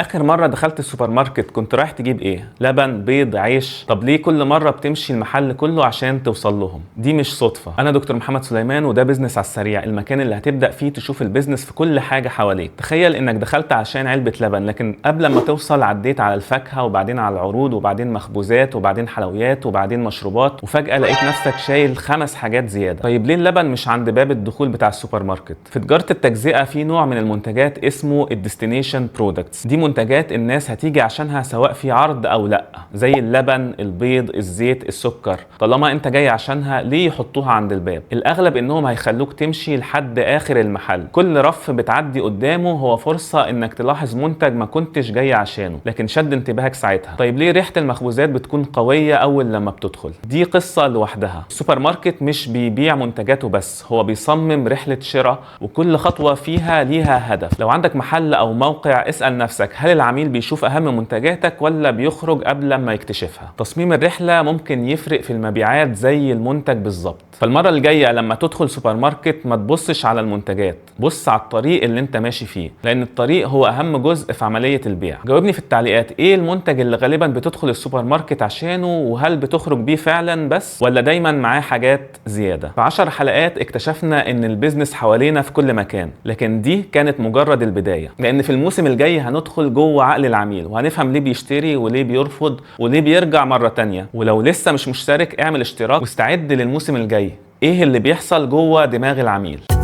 اخر مرة دخلت السوبر ماركت كنت رايح تجيب ايه؟ لبن، بيض، عيش؟ طب ليه كل مرة بتمشي المحل كله عشان توصل لهم؟ دي مش صدفة. انا دكتور محمد سليمان وده بيزنس على السريع، المكان اللي هتبدأ فيه تشوف البيزنس في كل حاجة حواليك. تخيل انك دخلت عشان علبة لبن، لكن قبل ما توصل عديت على الفاكهة وبعدين على العروض وبعدين مخبوزات وبعدين حلويات وبعدين مشروبات، وفجأة لقيت نفسك شايل 5 حاجات زيادة. طيب ليه اللبن مش عند باب الدخول بتاع السوبر ماركت؟ في تجارة التجزئة في نوع من المنتجات اسمه الديستنيشن برودكتس. دي منتجات الناس هتيجي عشانها سواء في عرض او لا، زي اللبن، البيض، الزيت، السكر. طالما انت جاي عشانها ليه يحطوها عند الباب؟ الاغلب انهم هيخلوك تمشي لحد اخر المحل. كل رف بتعدي قدامه هو فرصة انك تلاحظ منتج ما كنتش جاي عشانه لكن شد انتباهك ساعتها. طيب ليه ريحة المخبوزات بتكون قوية اول لما بتدخل؟ دي قصة لوحدها. السوبر ماركت مش بيبيع منتجاته بس، هو بيصمم رحلة شراء وكل خطوة فيها ليها هدف. لو عندك محل او موقع اسأل نفسك، هل العميل بيشوف اهم منتجاتك ولا بيخرج قبل ما يكتشفها؟ تصميم الرحلة ممكن يفرق في المبيعات زي المنتج بالظبط. فالمرة الجاية لما تدخل سوبر ماركت ما تبصش على المنتجات، بص على الطريق اللي انت ماشي فيه، لان الطريق هو اهم جزء في عملية البيع. جاوبني في التعليقات ايه المنتج اللي غالبا بتدخل السوبر ماركت عشانه، وهل بتخرج بيه فعلا بس ولا دايما معاه حاجات زيادة؟ في 10 حلقات اكتشفنا ان البيزنس حوالينا في كل مكان، لكن دي كانت مجرد البداية، لان في الموسم الجاي هندخل جوه عقل العميل وهنفهم ليه بيشتري وليه بيرفض وليه بيرجع مرة تانية. ولو لسه مش مشترك اعمل اشتراك واستعد للموسم الجاي، ايه اللي بيحصل جوه دماغ العميل.